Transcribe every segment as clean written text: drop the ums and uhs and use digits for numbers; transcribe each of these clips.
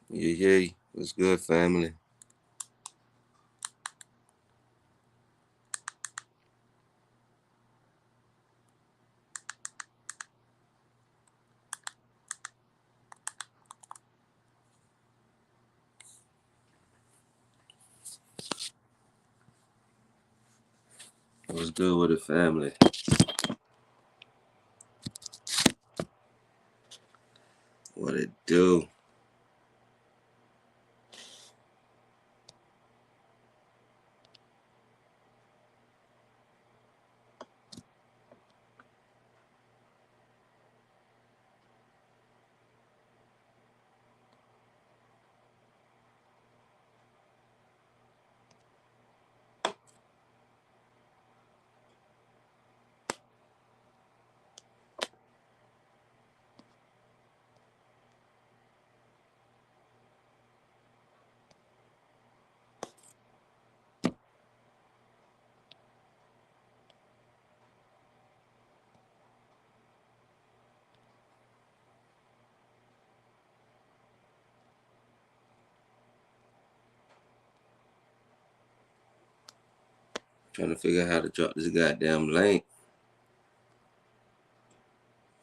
Yeah. What's good, family? What's good with the family? What it do? Trying to figure out how to drop this goddamn link.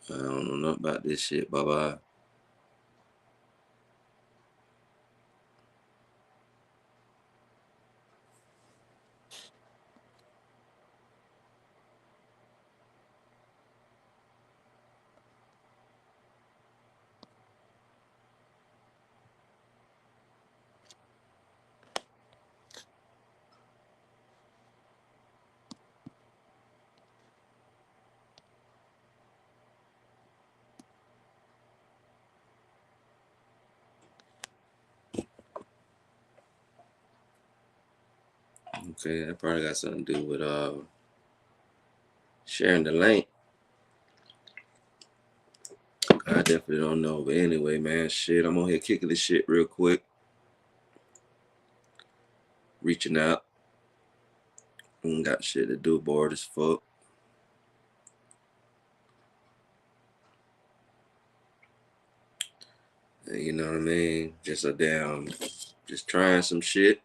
I don't know nothing about this shit. Bye bye. Okay, that probably got something to do with sharing the link. I definitely don't know. But anyway, man, shit, I'm on here kicking this shit real quick. Reaching out. Ain't got shit to do, bored as fuck. And you know what I mean? Just trying some shit.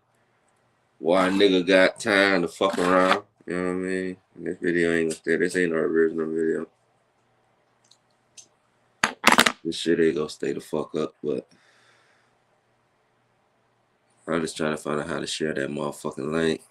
Why a nigga got time to fuck around? You know what I mean? And this video ain't gonna stay. This ain't no original video. This shit ain't gonna stay the fuck up, but I'm just trying to find out how to share that motherfucking link.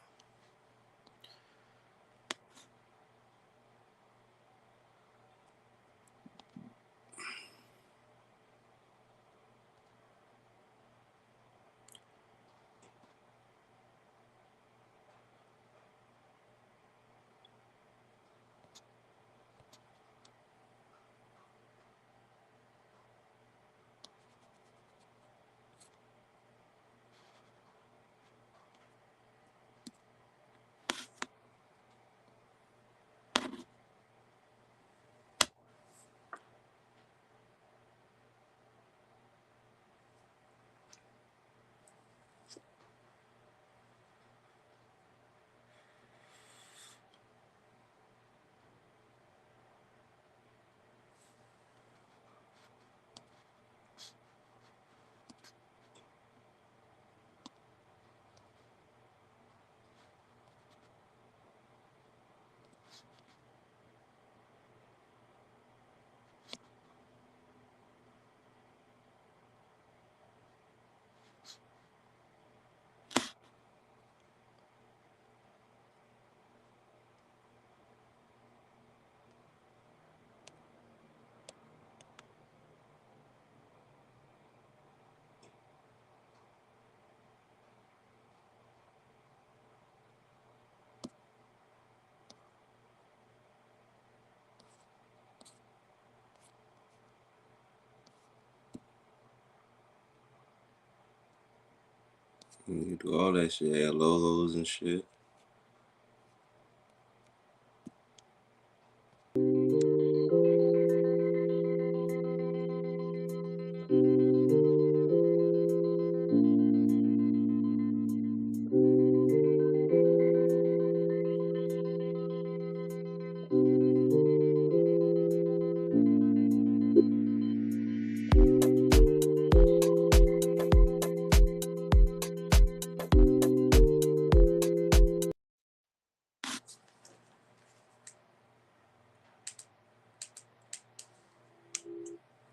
You do all that shit, add logos and shit.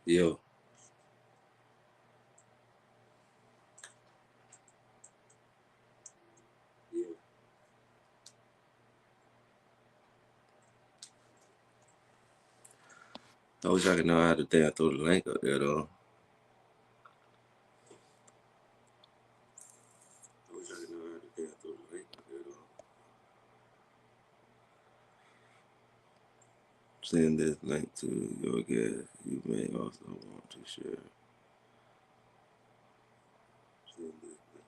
Yo. I wish I could know how to damn throw the link up there though. I wish I could know how to damn throw the link up there though. Send this link to your guest. You may also want to share. Send this link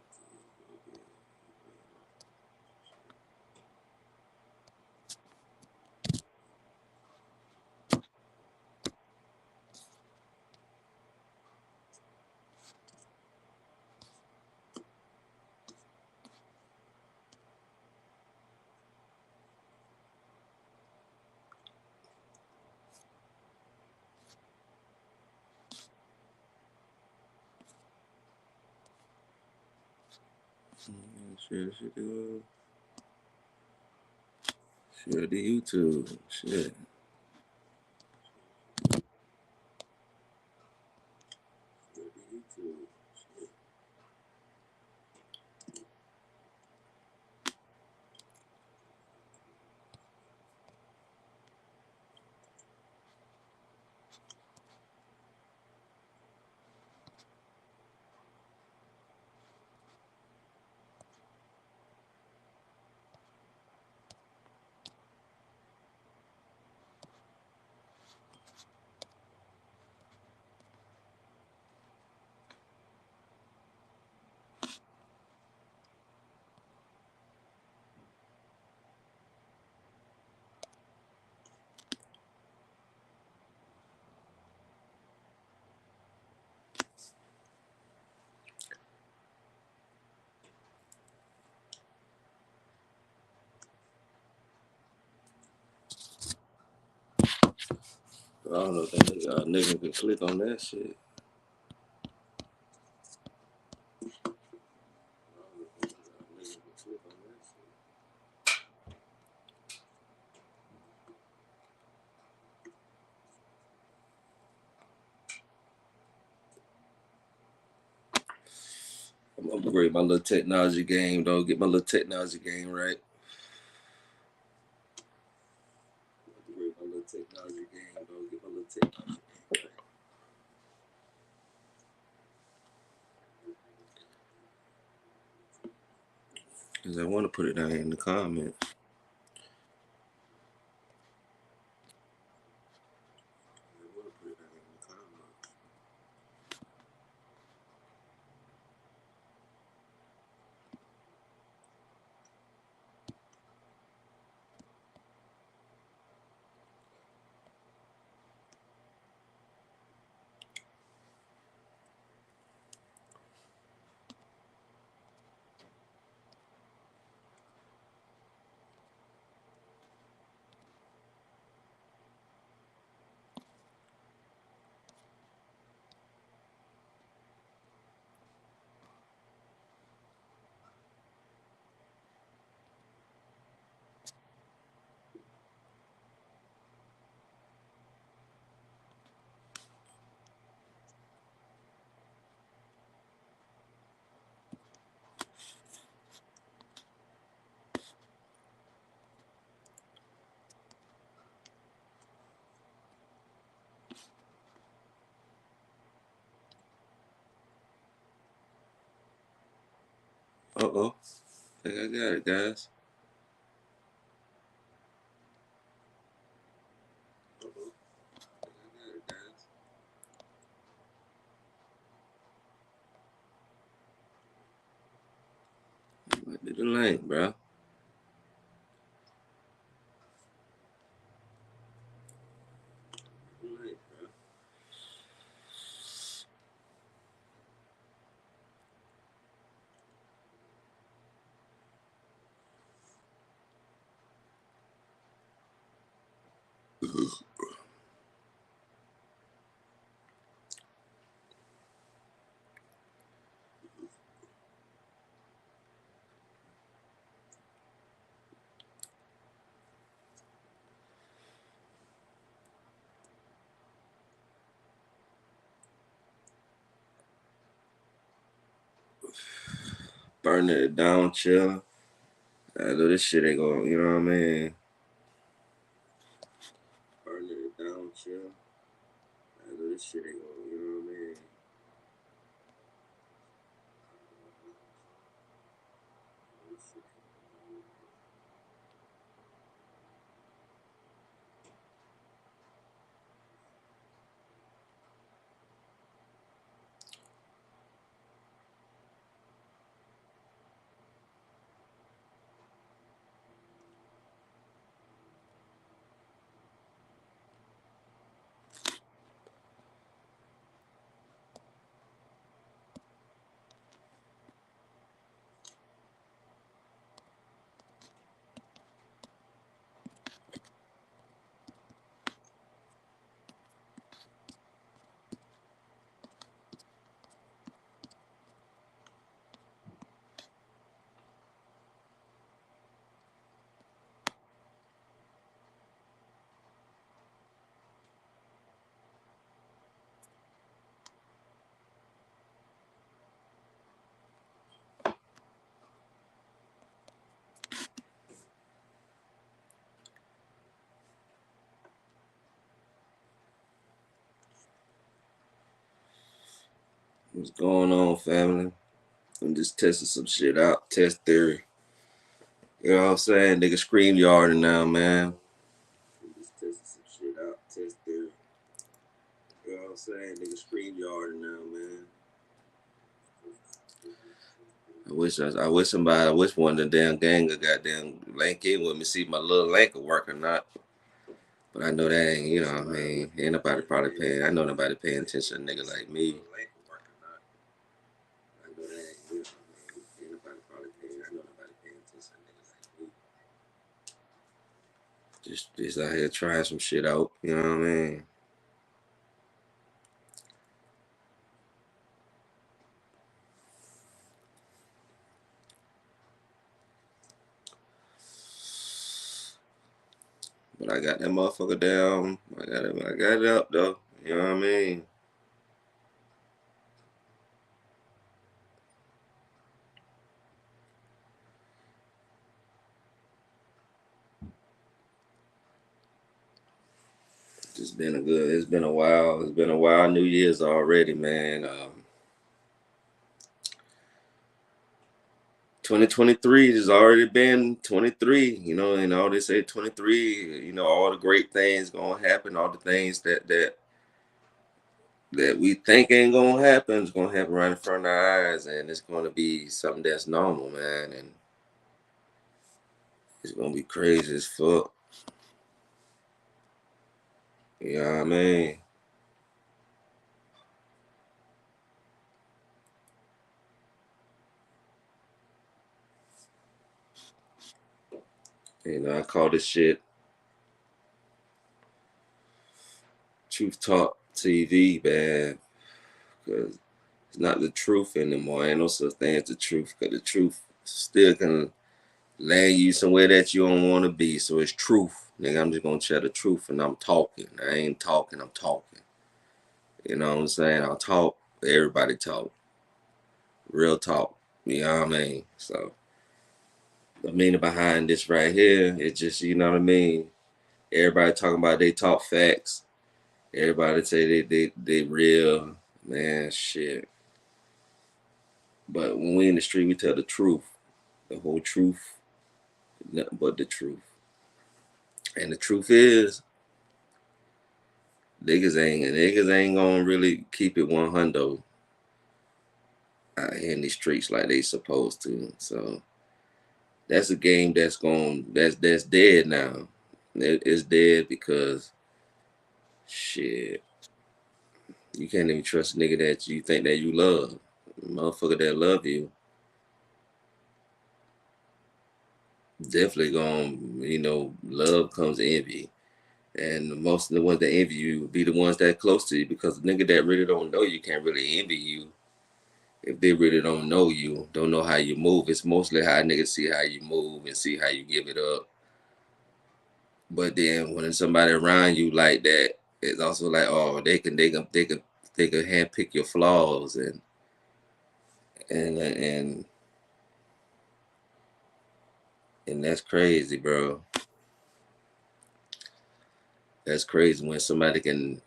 to your guest. Share the YouTube. Shit. Share the YouTube. Shit. I don't know if that nigga can click on that shit. I'm gonna upgrade my little technology game though. Get my little technology game right. Upgrade my little technology game though. Get my little technology game right. Cause I want to put it down here in the comments. I think I got it, guys. Might be the link, bro. burning it down, chill. I know this shit ain't going, you know what I mean? Burning it down, chill. I know this shit ain't going, you know what I mean? What's going on, family? I'm just testing some shit out. Test theory. You know what I'm saying? Nigga scream yarding now, man. I'm just testing some shit out. Test theory. You know what I'm saying? Nigga scream yarding now, man. I wish one of the damn gang of goddamn link in with me, see my little link will work or not. But I know that ain't, you know what I mean? Ain't nobody probably paying. I know nobody paying attention to a nigga like me. Just out here trying some shit out, you know what I mean? But I got that motherfucker down. I got it up though. You know what I mean? It's been a while. It's been a while. New Year's already, man. 2023 has already been 23, you know, and all they say 23, you know, all the great things gonna happen, all the things that we think ain't gonna happen is gonna happen right in front of our eyes, and it's gonna be something that's normal, man, and it's gonna be crazy as fuck. You know what I mean? You know, I call this shit Troof Tawk TV, man, because it's not the truth anymore. Ain't no such thing as the truth, because the truth still can land you somewhere that you don't want to be. So it's truth. Nigga, I'm just going to share the truth and I'm talking. I ain't talking, I'm talking. You know what I'm saying? I'll talk, everybody talk. Real talk. You know what I mean? So the meaning behind this right here, it's just, you know what I mean? Everybody talking about they talk facts. Everybody say they real. Man, shit. But when we in the street, we tell the truth. The whole truth, nothing but the truth. And the truth is, niggas ain't gonna really keep it 100 out here in these streets like they supposed to. So that's a game that's dead now. It's dead because shit, you can't even trust a nigga that you think that you love. Motherfucker that love you definitely gonna, you know, love comes envy. And most of the ones that envy you be the ones that close to you, because the nigga that really don't know you can't really envy you if they really don't know you, don't know how you move. It's mostly how niggas see how you move and see how you give it up. But then when somebody around you like that, it's also like, oh, they can handpick your flaws and And that's crazy, bro. That's crazy when somebody can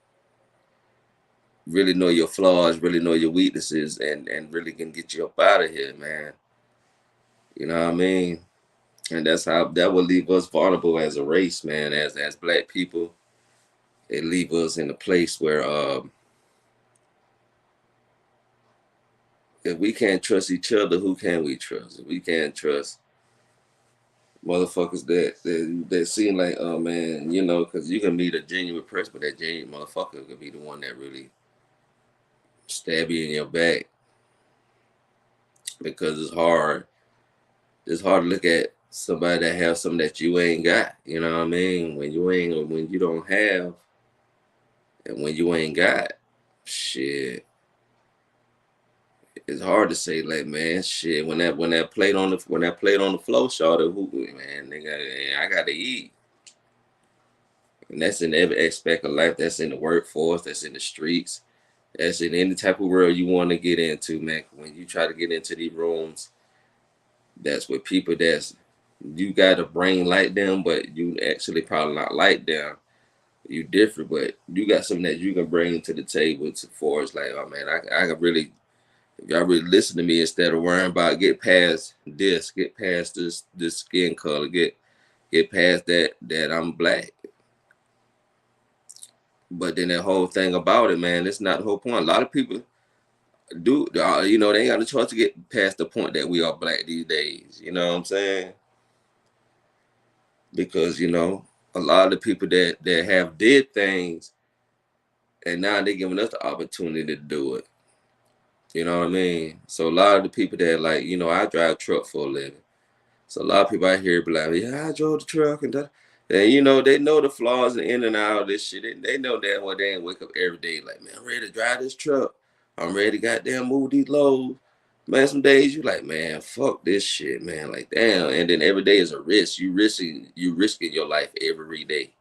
really know your flaws, really know your weaknesses, and really can get you up out of here, man. You know what I mean? And that's how that will leave us vulnerable as a race, man. As black people, it leave us in a place where if we can't trust each other, who can we trust? If we can't trust motherfuckers that seem like, oh man, you know, because you can meet a genuine person, but that genuine motherfucker could be the one that really stab you in your back, because it's hard. It's hard to look at somebody that have something that you ain't got. You know what I mean? When you don't have, and when you ain't got, shit, it's hard to say like, man, shit. When that plate on the floor, shawty, who, man, nigga, I gotta eat. And that's in every aspect of life. That's in the workforce. That's in the streets. That's in any type of world you want to get into, man. When you try to get into these rooms, that's with people that's you got a brain like them, but you actually probably not like them. You different, but you got something that you can bring to the table to for us. Like, oh man, I can really, if y'all really listen to me instead of worrying about get past this skin color, get past that I'm black. But then that whole thing about it, man, it's not the whole point. A lot of people do, you know, they ain't got a choice to get past the point that we are black these days. You know what I'm saying? Because you know, a lot of the people that have did things, and now they're giving us the opportunity to do it. You know what I mean? So a lot of the people that, like, you know, I drive truck for a living. So a lot of people out here be like, yeah, I drove the truck and that. And you know, they know the flaws and in and out of this shit. They know that when they ain't wake up every day like, man, I'm ready to drive this truck. I'm ready to goddamn move these loads. Man, some days you like, man, fuck this shit, man. Like, damn. And then every day is a risk. You risking your life every day.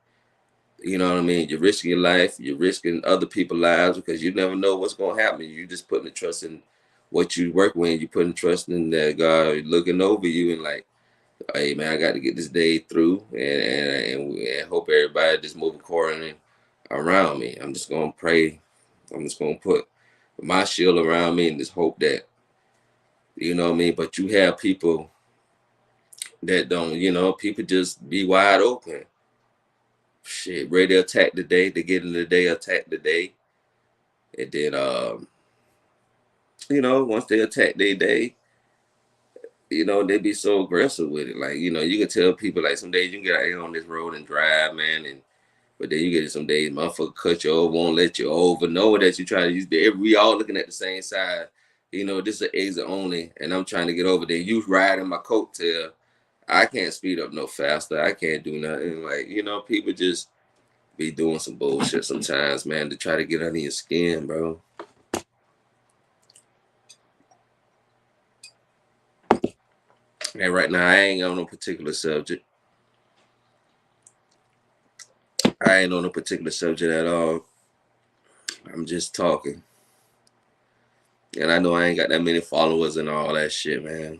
You know what I mean? You're risking your life. You're risking other people's lives because you never know what's gonna happen. You just putting the trust in what you work with. You putting trust in that God looking over you and like, hey man, I got to get this day through, and hope everybody just moving accordingly around me. I'm just gonna pray. I'm just gonna put my shield around me and just hope that, you know what I mean. But you have people that don't, you know, people just be wide open. Shit, ready to attack the day. They get in the day, attack the day, and then you know, once they attack their day, you know, they be so aggressive with it. Like, you know, you can tell people like some days you can get out here on this road and drive, man, and but then you get some days, motherfucker cut you over, won't let you over, know that you try to use the we all looking at the same side. You know, this is an exit only, and I'm trying to get over there. You riding my coattail. I can't speed up no faster. I can't do nothing. Like, you know, people just be doing some bullshit sometimes, man, to try to get under your skin, bro. And right now, I ain't on no particular subject. I ain't on a particular subject at all. I'm just talking. And I know I ain't got that many followers and all that shit, man.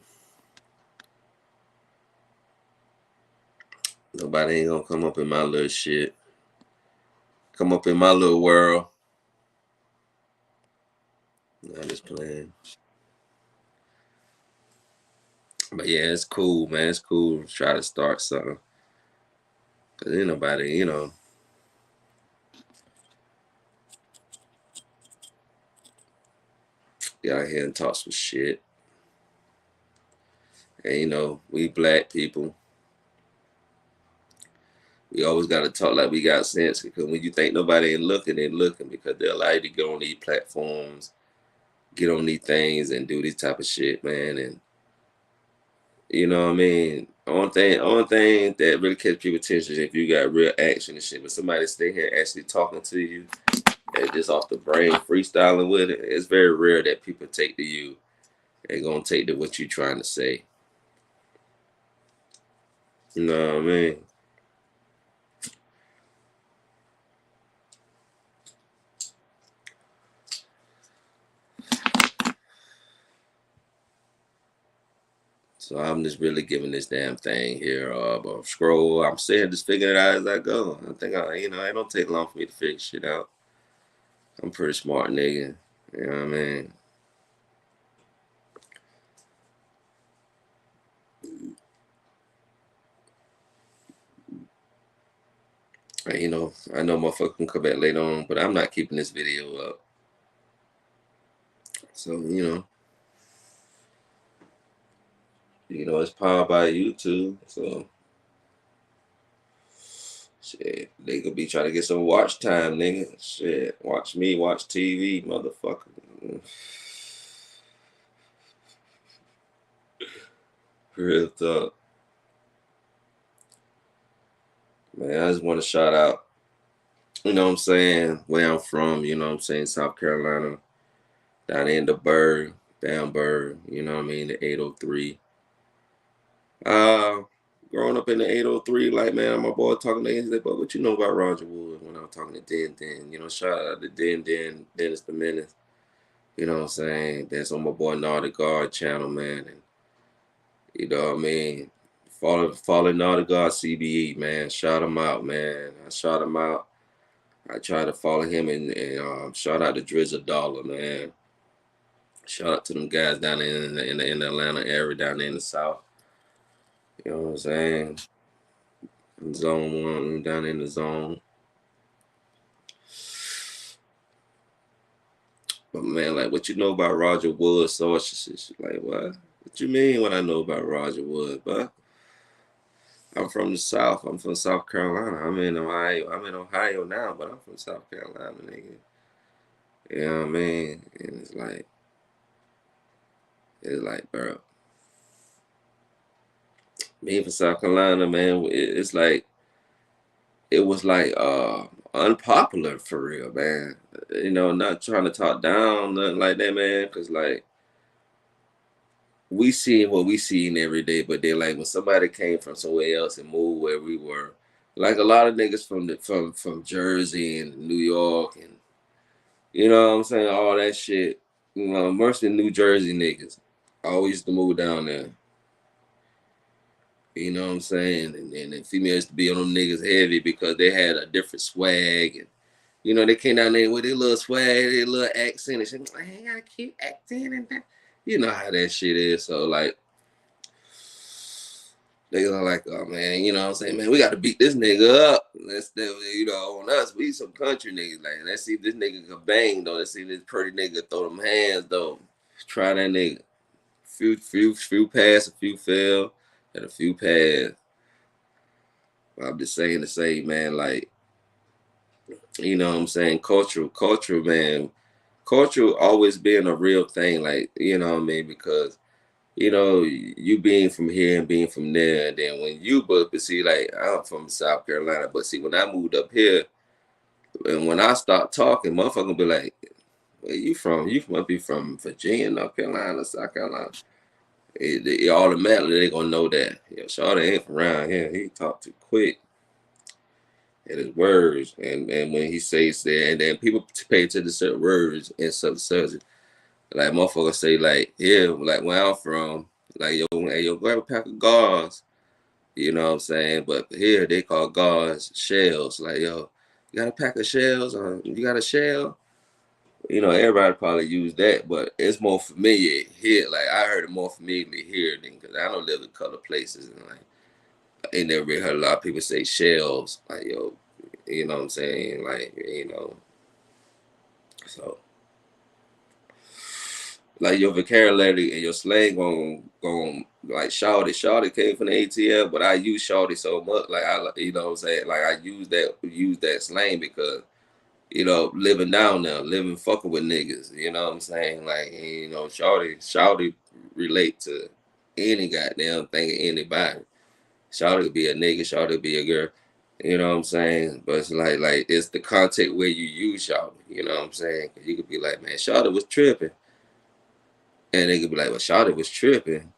Nobody ain't gonna come up in my little shit. Come up in my little world. I'm just playing. But yeah, it's cool, man. It's cool to try to start something. Cause ain't nobody, you know, get out here and talk some shit. And you know, we black people, we always gotta talk like we got sense. Because when you think nobody ain't looking, they looking because they allow you to get on these platforms, get on these things and do this type of shit, man. And you know what I mean? Only thing that really catch people attention is if you got real action and shit. But somebody stay here actually talking to you and just off the brain freestyling with it, it's very rare that people take to you and gonna take to what you trying to say. You know what I mean? So I'm just really giving this damn thing here a scroll. I'm sitting just figuring it out as I go. I think it don't take long for me to figure shit out. I'm a pretty smart nigga. You know what I mean? And, I know motherfucker can come back later on, but I'm not keeping this video up. So, it's powered by YouTube. So, shit, they could be trying to get some watch time, nigga. Shit, watch me, watch TV, motherfucker. Real talk. Man, I just want to shout out, what I'm saying, where I'm from, South Carolina, down in the Burg, Bamberg, the 803. Growing up in the 803, like, man, my boy talking to him, but what you know about Roger Wood when I was talking to Den, shout out to Dennis the Menace, you know what I'm saying? That's on my boy Naughty Guard channel, man, and you know what I mean? Follow Naughty Guard CBE, man, shout him out, man. I shout him out. I try to follow him and shout out to Drizzle Dollar, man. Shout out to them guys down in the Atlanta area, down there in the South. You know what I'm saying? Zone 1, down in the zone. But man, like, what you know about Roger Wood? Sources, like, what? What you mean? What I know about Roger Wood? But I'm from the South. I'm from South Carolina. I'm in Ohio. I'm in Ohio now, but I'm from South Carolina, nigga. You know what I mean? And it's like, bro. Me from South Carolina, man. It's like it was like unpopular for real, man. Not trying to talk down nothing like that, man, because like we seen what we seen every day, but then like when somebody came from somewhere else and moved where we were, like a lot of niggas from Jersey and New York and you know what I'm saying, all that shit, mostly New Jersey niggas always used to move down there. You know what I'm saying? And the females to be on them niggas heavy because they had a different swag and they came down there with their little swag, their little accent and shit. I gotta keep acting and that. You know how that shit is. So like they are like, oh man, you know what I'm saying, man, we gotta beat this nigga up. Let's on us, we some country niggas. Like, let's see if this nigga can bang though. Let's see if this pretty nigga throw them hands though. Try that nigga. Few pass, a few fail, and a few pass. I'm just saying to say, man, like, you know what I'm saying, culture, man, culture always being a real thing, like, you know what I mean, because, you being from here and being from there, and then when but see, like, I'm from South Carolina, but see, when I moved up here, and when I start talking, motherfucker be like, where you from? You must be from Virginia, North Carolina, South Carolina. It automatically they gonna know that. Shawty ain't from around here. He talk too quick. And his words, and when he says that, and then people pay attention to certain words and certain subjects. Like motherfuckers say, like, yeah, like where I'm from, like hey, grab a pack of gauze. You know what I'm saying? But here they call gauze shells. Like, yo, you got a pack of shells? Or you got a shell? Everybody probably use that, but it's more familiar here. Like I heard it more familiar here than because I don't live in color places and like I ain't never really heard a lot of people say shells. Like, yo, you know what I'm saying? Like, so like your vocabulary and your slang going like shawty came from the ATL, but I use shawty so much, like you know what I'm saying, like I use that slang because living down there, living fucking with niggas, you know what I'm saying, like shawty relate to any goddamn thing, anybody. Shawty could be a nigga, shawty could be a girl. You know what I'm saying? But it's like it's the context where you use shawty. You know what I'm saying? You could be like, man, shawty was tripping. And they could be like, well, shawty was tripping.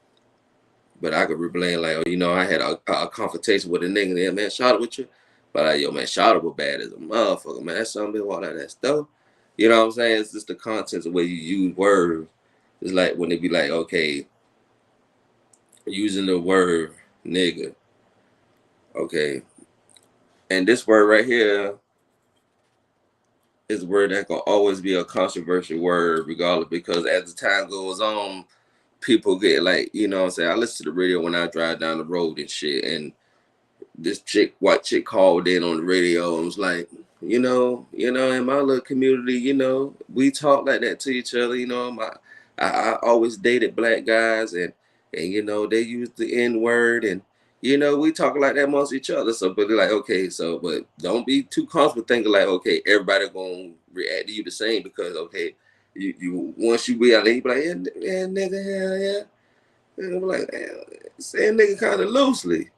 But I could reblame like, oh, I had a confrontation with a nigga there, man, shawty was tripping. But like, yo, man, shawty was bad as a motherfucker, man. That's something all that stuff. You know what I'm saying? It's just the context of where you use words. It's like when they be like, okay, using the word nigga. Okay. And this word right here is a word that can always be a controversial word, regardless, because as the time goes on, people get like, you know what I'm saying? I listen to the radio when I drive down the road and shit. And this white chick called in on the radio and was like, in my little community, we talk like that to each other. I always dated black guys, and they use the N word, and we talk like that amongst each other. So, but they're like, okay, so, but don't be too comfortable thinking like, okay, everybody gonna react to you the same, because okay, you once you be out there, you be like, yeah, nigga, hell yeah, and I'm like, saying nigga kind of loosely.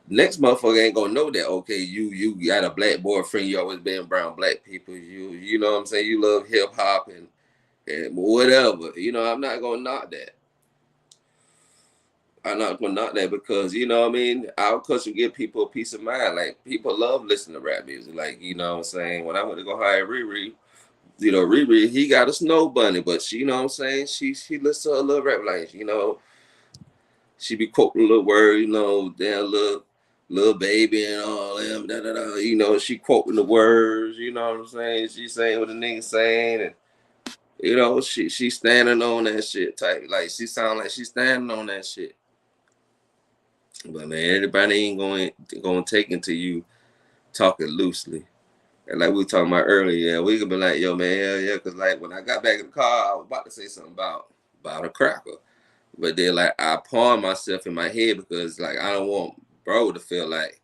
Next motherfucker ain't gonna know that. Okay, you got a black boyfriend. You always been around black people. You know what I'm saying. You love hip hop and whatever. I'm not gonna knock that. I'm not gonna knock that, because you know what I mean. Our culture give people a peace of mind. Like, people love listening to rap music. Like, you know what I'm saying. When I went to go hire Riri, Riri, he got a snow bunny, but she, you know what I'm saying. She listens to her little rap, like, she be quoting a little word, damn little baby and all them, da da da. She quoting the words, you know what I'm saying? She saying what the nigga saying, and she standing on that shit type. Like, she sound like she standing on that shit. But man, everybody ain't going to take into you talking loosely. And like we were talking about earlier, yeah, we could be like, yo man, yeah, because like when I got back in the car, I was about to say something about a cracker. But then, like, I pawned myself in my head, because, like, I don't want bro to feel like,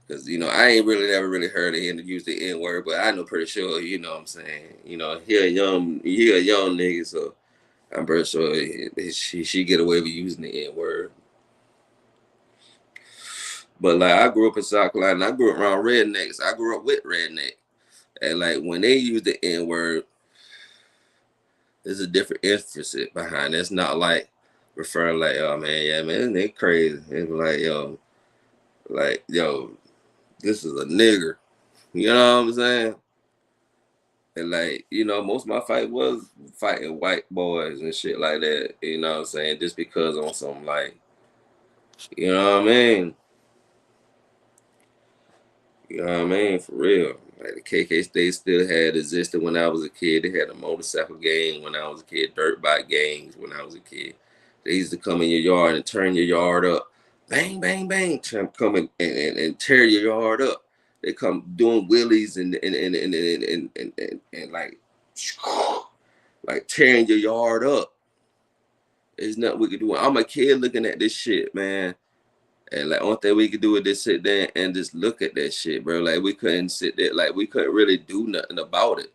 because, I ain't really never really heard of him to use the N word, but I know pretty sure, what I'm saying, he a young nigga, so I'm pretty sure she get away with using the N word. But, like, I grew up in South Carolina, I grew up around rednecks, I grew up with redneck, and, like, when they use the N word, there's a different emphasis behind it. It's not like referring like, oh man, yeah, man, they crazy. It's like, yo, this is a nigger. You know what I'm saying? And like, most of my fight was fighting white boys and shit like that. You know what I'm saying? Just because on some, like, you know what I mean? You know what I mean? For real. Like, the KK state still had existed when I was a kid. They had a motorcycle gang when I was a kid, dirt bike gangs when I was a kid. They used to come in your yard and turn your yard up. Bang, bang, bang. Come and tear your yard up. They come doing wheelies and like tearing your yard up. There's nothing we could do. I'm a kid looking at this shit, man. And like, only thing we could do is just sit there and just look at that shit, bro. Like, we couldn't sit there, like, we couldn't really do nothing about it.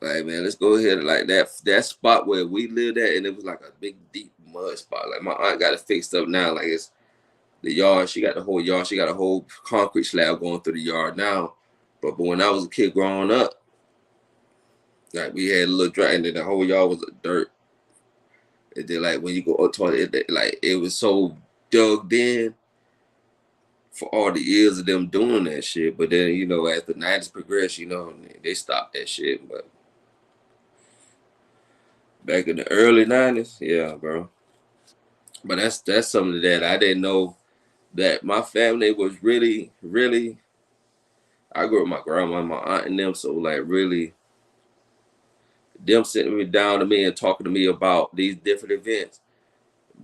Like, man, let's go ahead and, like, that spot where we lived at, and it was like a big deep mud spot. Like, my aunt got it fixed up now. Like, it's the yard. She got the whole yard. She got a whole concrete slab going through the yard now. But when I was a kid growing up, like, we had a little dry, and then the whole yard was dirt. And then, like, when you go up to it, like, it was so dug in for all the years of them doing that shit. But then, as the 90s progressed, they stopped that shit. But back in the early 90s, yeah, bro. But that's something that I didn't know, that my family was really, really. I grew up with my grandma and my aunt and them, so like, really, them sitting me down to me and talking to me about these different events.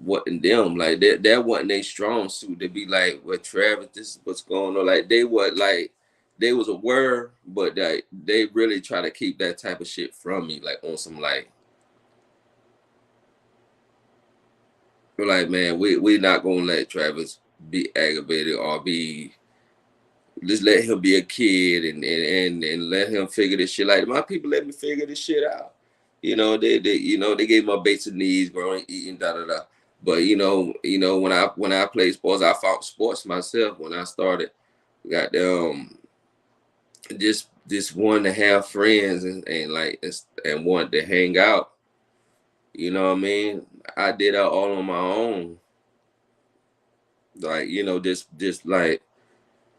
What in them, like, that wasn't a strong suit to be like, well, Travis, this is what's going on. Like, they was aware, but they really try to keep that type of shit from me, like, on some, like, man, we not gonna let Travis be aggravated or be, just let him be a kid, and let him figure this shit. Like, my people let me figure this shit out. They gave my basic needs, growing, eating, da da da. But when I played sports, I fought sports myself. When I started, got just wanted to have friends, and wanted to hang out. You know what I mean? I did that all on my own. Like, just like,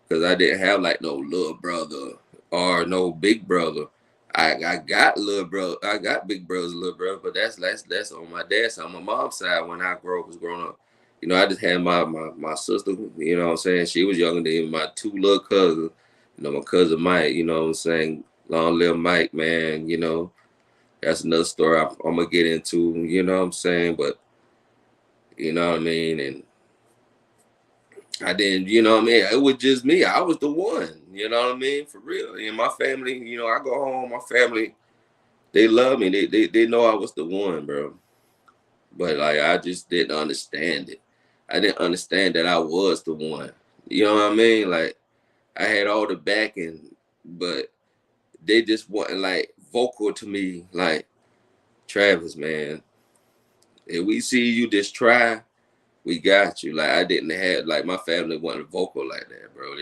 because I didn't have like no little brother or no big brother. I got little bro, I got big brothers, little brother, but that's on my dad's side. On my mom's side, when I was growing up, I just had my sister. You know what I'm saying? She was younger than my two little cousins. My cousin Mike. You know what I'm saying? Long live Mike, man. That's another story I'm gonna get into. You know what I'm saying? But you know what I mean? And I didn't, you know what I mean? It was just me. I was the one. You know what I mean? For real. In my family, I go home. My family, they love me. They know I was the one, bro. But like I just didn't understand it. I didn't understand that I was the one. You know what I mean? Like I had all the backing, but they just wasn't like vocal to me. Like Travis, man, if we see you just try, we got you. Like I didn't have like my family wasn't vocal like that, bro.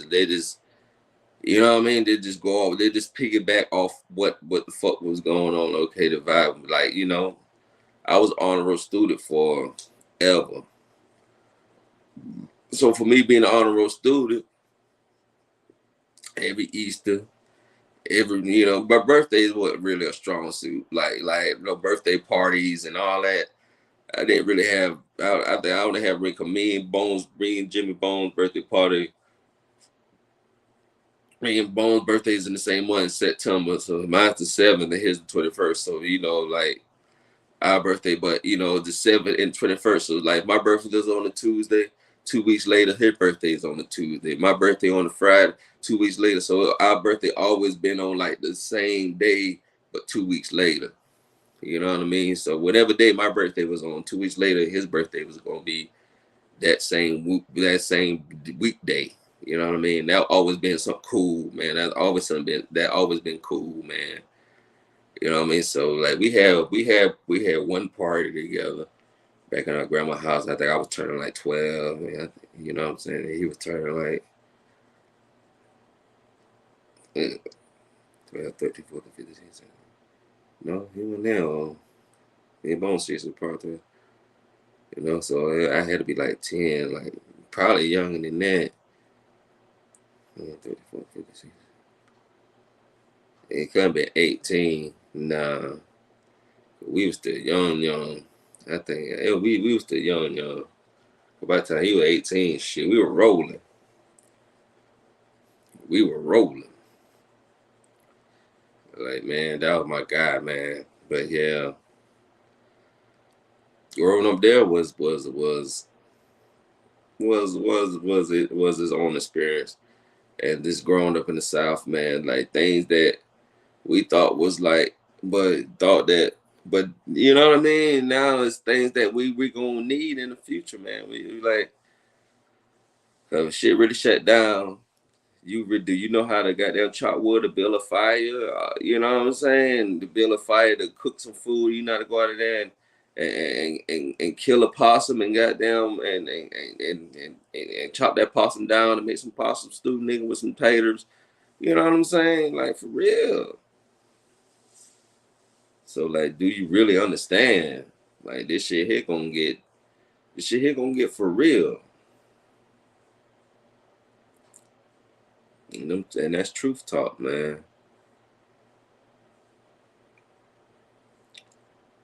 They just you know what I mean? They just go off. They just piggyback off what the fuck was going on. Okay, the vibe. Like I was honor roll student for ever. So for me being an honor roll student, every Easter, my birthdays wasn't really a strong suit. Like birthday parties and all that. I didn't really have. I think I only have Rick me and Jimmy Bones birthday party. Me and Bones birthdays in the same month, September. So mine's the 7th and his the 21st. So like our birthday, but the 7th and 21st. So like my birthday is on a Tuesday. 2 weeks later, his birthday is on a Tuesday. My birthday on a Friday. 2 weeks later. So our birthday always been on like the same day, but 2 weeks later. You know what I mean? So whatever day my birthday was on, 2 weeks later, his birthday was gonna be that same weekday. You know what I mean? That always been something cool, man. That always been cool, man. You know what I mean? So like we had one party together back in our grandma's house. I think I was turning like 12. Man. You know what I'm saying? He was turning like 12, 13, 14, 15, 16. No, he went down. He bone six apart there. So I had to be like 10, like probably younger than that. 34, 56. It could have been 18. Nah, we was still young. I think we was still young. By the time he was 18, shit, we were rolling. We were rolling. Like, man, that was my guy, man. But yeah, growing up there was his own experience. And just growing up in the South, man, like things that we thought was like, but you know what I mean? Now it's things that we gonna need in the future, man. We like, shit really shut down. Do you know how to goddamn chop wood to build a fire? You know what I'm saying? To build a fire to cook some food, you know how to go out of there and kill a possum and goddamn and chop that possum down and make some possum stew, nigga, with some taters. You know what I'm saying? Like for real. So like, do you really understand? Like this shit here gonna get for real. And that's truth talk, man.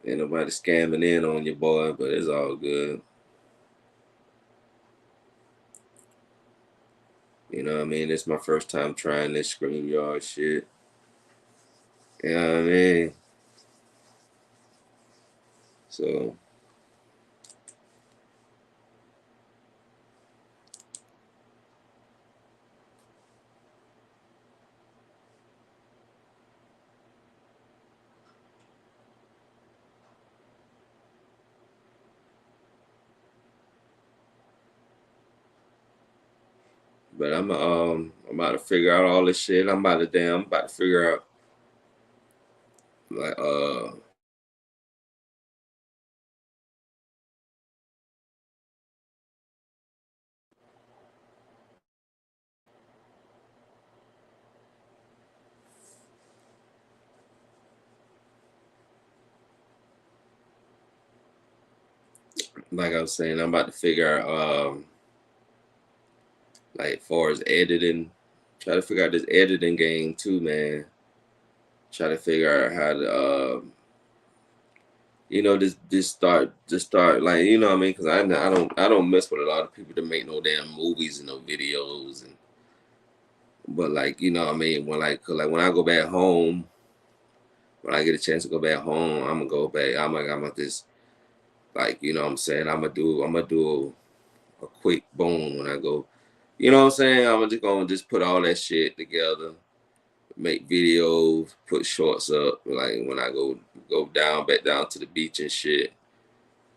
Ain't nobody scamming in on your boy, but it's all good. You know what I mean? It's my first time trying this StreamYard shit. You know what I mean? So, but I'm about to figure out all this shit. I'm about to figure out like like I was saying, I'm about to figure out like far as editing, try to figure out this editing game too, man. try to figure out how to just start like, you know what I mean? Because I don't mess with a lot of people that make no damn movies and no videos, and but like, you know what I mean, when like, 'cause like when I go back home, when I get a chance to go back home, I'm gonna go back. I'm gonna just, like, you know what I'm saying, I'm gonna do a quick boom when I go. You know what I'm saying? I'm just gonna just put all that shit together, make videos, put shorts up, like when I go down back down to the beach and shit.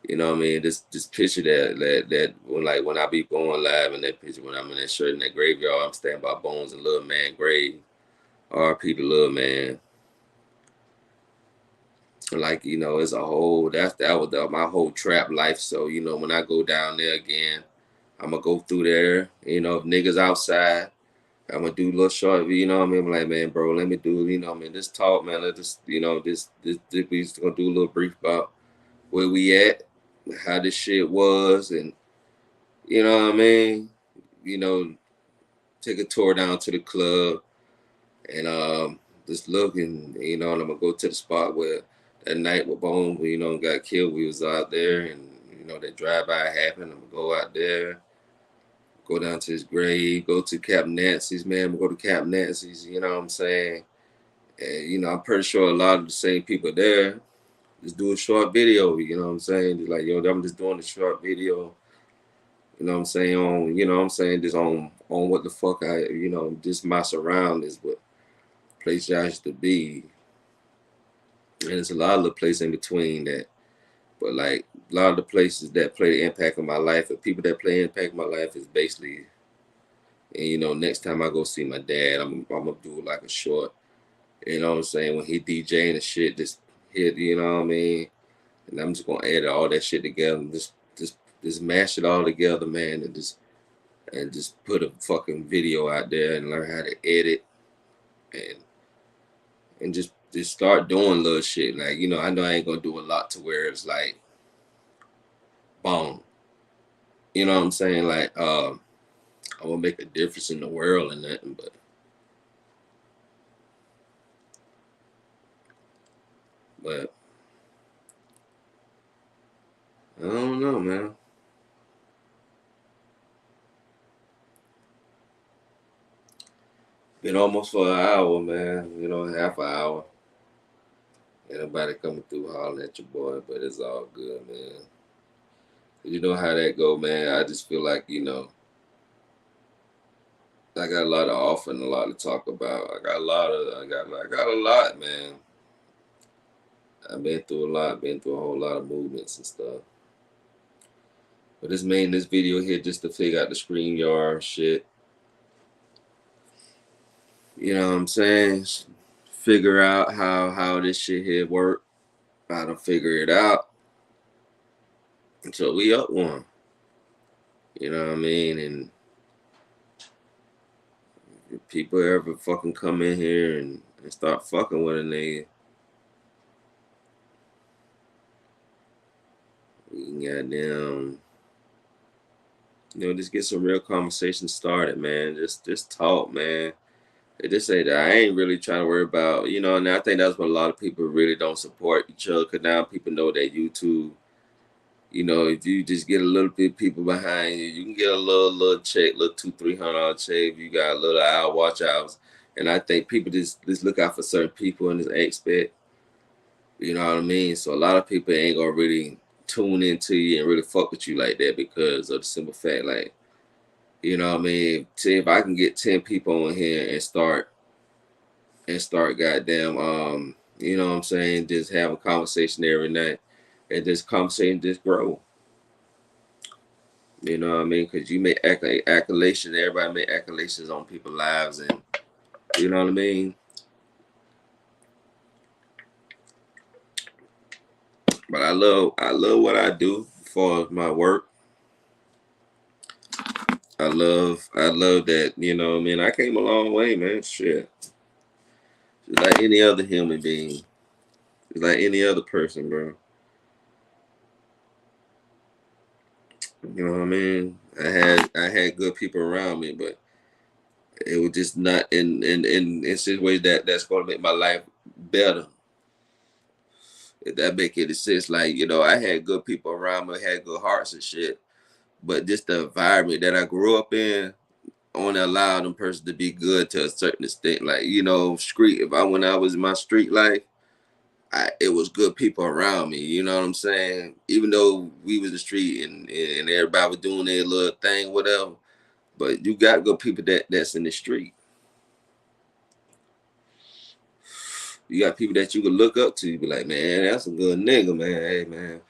You know what I mean? Just picture that when, like, when I be going live in that picture, when I'm in that shirt in that graveyard, I'm standing by Bones and Little Man grave. R.P. the Little Man. Like, you know, it's a whole, that was my whole trap life. So, you know, when I go down there again, I'm gonna go through there. You know, if niggas outside, I'm gonna do a little short. You know what I mean? I'm like, man, bro, let me do. You know what I mean? This talk, man. Let this. You know, this we just gonna do a little brief about where we at, how this shit was, and you know what I mean. You know, take a tour down to the club and just look, and you know, and I'm gonna go to the spot where that night with Bone, you know, got killed. We was out there, and you know that drive by happened. I'm gonna go out there, go down to his grave, go to Cap Nancy's, man. I'm gonna go to Cap Nancy's. You know what I'm saying? And you know, I'm pretty sure a lot of the same people there just do a short video. You know what I'm saying? Just like, yo, I'm just doing a short video. You know what I'm saying? On, you know what I'm saying, just on what the fuck you know, just my surroundings, but place I used to be. And there's a lot of the places in between that. But like a lot of the places that play the impact on my life, and people that play impact on my life is basically, and you know, next time I go see my dad, I'm gonna do like a short, you know what I'm saying, when he DJing and shit, just hit, you know what I mean? And I'm just gonna add all that shit together and just mash it all together, man, and just put a fucking video out there and learn how to edit and and just start doing little shit. Like, you know, I know I ain't gonna do a lot to where it's like boom. You know what I'm saying? Like, I gonna make a difference in the world and nothing, but I don't know, man. Been almost for an hour, man. You know, half an hour. Ain't nobody coming through hollering at your boy, but it's all good, man. You know how that go, man. I just feel like, you know, I got a lot to offer and a lot to talk about. I got a lot, man. I've been through a lot, been through a whole lot of movements and stuff. But this made this video here just to figure out the StreamYard shit. You know what I'm saying? Figure out how this shit here work. How to figure it out. So we up one. You know what I mean? And if people ever fucking come in here and start fucking with a nigga, we can goddamn, you know, just get some real conversation started, man. Just talk, man. They just say that I ain't really trying to worry about, you know, and I think that's what a lot of people really don't support each other, because now people know that YouTube, you know, if you just get a little bit of people behind you, you can get a little check, little $200-300 check. If you got a little hour watch hours. And I think people just look out for certain people and just expect, you know what I mean? So a lot of people ain't gonna really tune into you and really fuck with you like that because of the simple fact, like, you know what I mean? If I can get 10 people on here and start goddamn, you know what I'm saying, just have a conversation every night, and this conversation just grow. You know what I mean? Because you make accolades, everybody make accolades on people's lives, and you know what I mean? But I love what I do for my work. I love that, you know what I mean? I came a long way, man. Shit. Just like any other human being. Just like any other person, bro. You know what I mean? I had good people around me, but it was just not in situations that's gonna make my life better. If that make any sense, like, you know, I had good people around me, had good hearts and shit, but just the environment that I grew up in only allowed them person to be good to a certain extent. Like, you know, when I was in my street life, it was good people around me. You know what I'm saying? Even though we was in the street and everybody was doing their little thing, whatever. But you got good people that's in the street. You got people that you can look up to. You be like, man, that's a good nigga, man. Hey, man.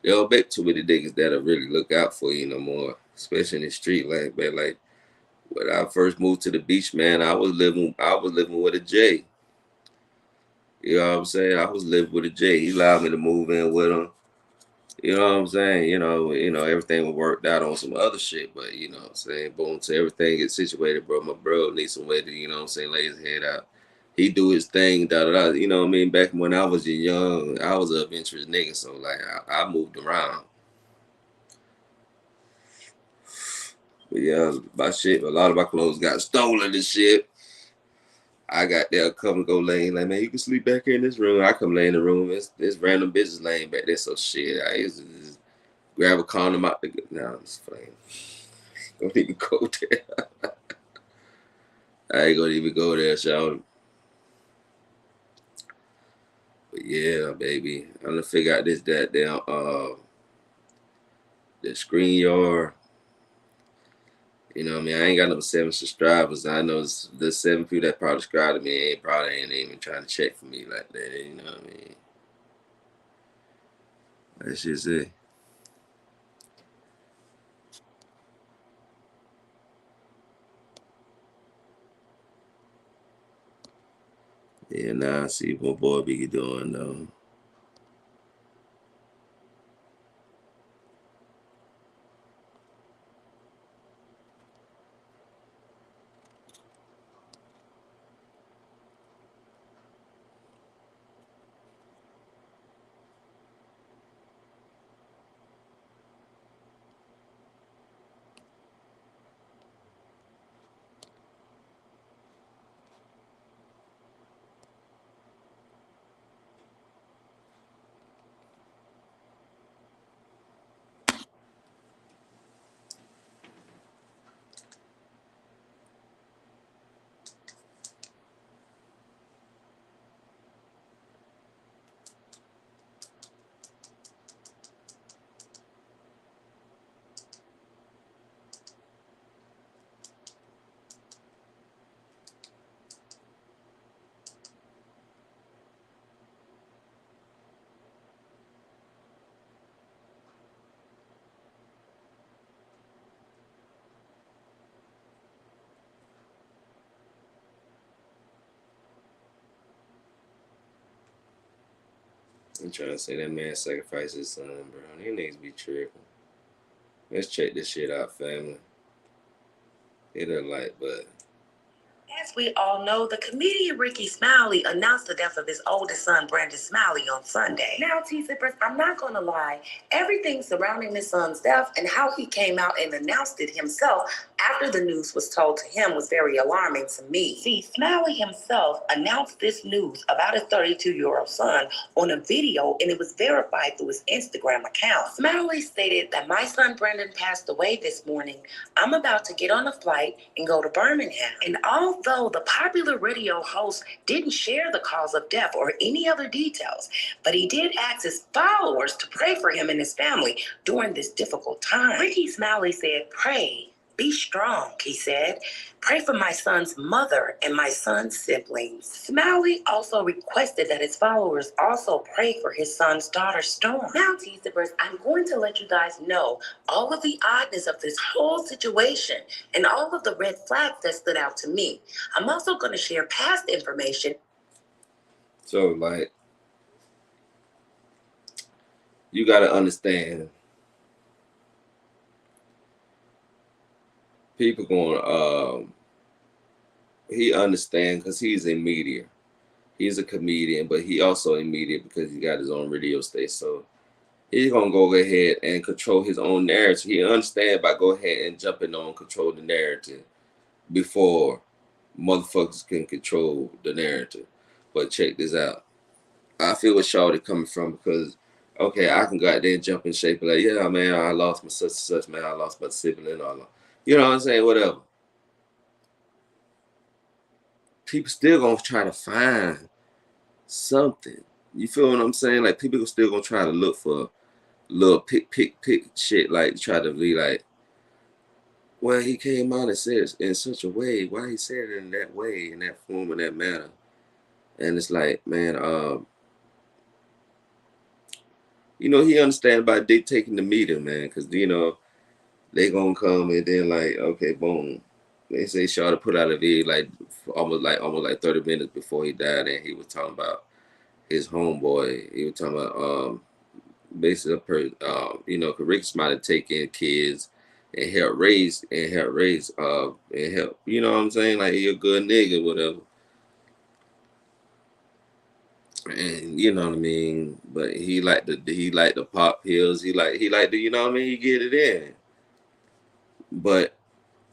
There don't be too many niggas that'll really look out for you no more, especially in the street. Like, man, like when I first moved to the beach, man, I was living with a J. You know what I'm saying? I was living with a J. He allowed me to move in with him. You know what I'm saying? Everything was worked out on some other shit, but you know what I'm saying? Boom, to everything gets situated, bro. My bro needs some way to, you know what I'm saying, lay his head out. He do his thing, da da da. You know what I mean? Back when I was young, I was an adventurous nigga, so like I moved around. But yeah, a lot of my clothes got stolen and shit. I got there, come and go laying like, man, you can sleep back here in this room. I come lay in the room. It's random bitches laying back there. So shit, I used to just grab a condom out the. Nah, I'm just playing. Don't even go there. I ain't gonna even go there, y'all. But yeah, baby, I'm gonna figure out this that damn the screen yard. You know what I mean? I ain't got no 7 subscribers. I know the 7 people that probably subscribe to me ain't even trying to check for me like that. You know what I mean? That's just it. Yeah, now I see what boy be doing though. I'm trying to say that man sacrificed his son, bro. He needs to be tripping. Let's check this shit out, family. Hit a like button. As we all know, the comedian Ricky Smiley announced the death of his oldest son, Brandon Smiley, on Sunday. Now, T-Zippers, I'm not going to lie. Everything surrounding his son's death and how he came out and announced it himself after the news was told to him was very alarming to me. See, Smiley himself announced this news about his 32-year-old son on a video, and it was verified through his Instagram account. Smiley stated that my son Brandon passed away this morning. I'm about to get on a flight and go to Birmingham. And although the popular radio host didn't share the cause of death or any other details, but he did ask his followers to pray for him and his family during this difficult time. Ricky Smiley said, "Pray. Be strong," he said. "Pray for my son's mother and my son's siblings." Smiley also requested that his followers also pray for his son's daughter, Storm. Now, T-Zippers, I'm going to let you guys know all of the oddness of this whole situation and all of the red flags that stood out to me. I'm also going to share past information. So, like, you got to understand, people going, he understand because he's in media. He's a comedian, but he also in media because he got his own radio station. So he's gonna go ahead and control his own narrative. He understand by go ahead and jumping on control the narrative before motherfuckers can control the narrative. But check this out. I feel where Shawty coming from because, okay, I can go out there and jump in shape like, yeah, man, I lost my such and such, man, I lost my sibling, or you know what I'm saying, whatever. People still gonna try to find something. You feel what I'm saying? Like people still gonna try to look for little pick shit, like try to be like, well, he came out and said it in such a way. Why he said it in that way, in that form, in that manner? And it's like, man, you know, he understand about dictating the meter, man, because you know they gonna come and then like, okay, boom. They say Shaw to put out a video almost like 30 minutes before he died, and he was talking about his homeboy. He was talking about basically you know, cause Rick Smiley take in kids and help raise and help, you know what I'm saying? Like he a good nigga, whatever. And you know what I mean? But he like the pop pills, he like the, you know what I mean, he get it in. But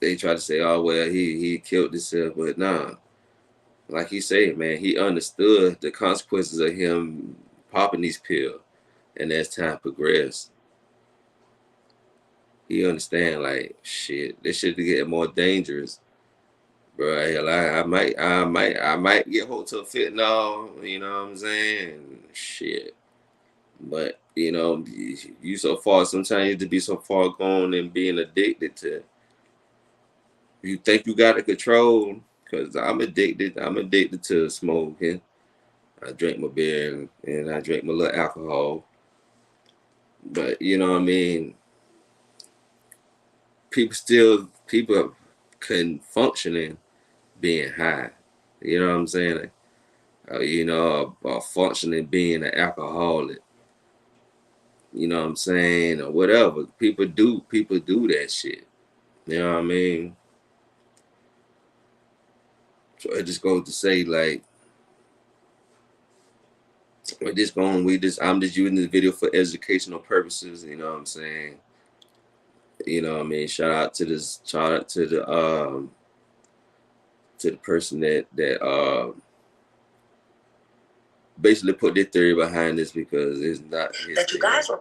they try to say, oh well, he killed himself, but nah. Like he said, man, he understood the consequences of him popping these pills. And as time progressed, he understand like shit, this shit to get more dangerous. Bro, hell, I might get hooked to fentanyl, you know what I'm saying? Shit. But, you know, you so far, sometimes you have to be so far gone and being addicted to, you think you got it control, because I'm addicted. I'm addicted to smoking. I drink my beer and I drink my little alcohol. But, you know what I mean? People can function in being high. You know what I'm saying? Like, you know, functioning being an alcoholic. You know what I'm saying? Or whatever. People do that shit. You know what I mean? So it just goes to say like, I'm just using this video for educational purposes, you know what I'm saying? You know what I mean? Shout out to the person that basically put their theory behind this, because it's not his that you guys were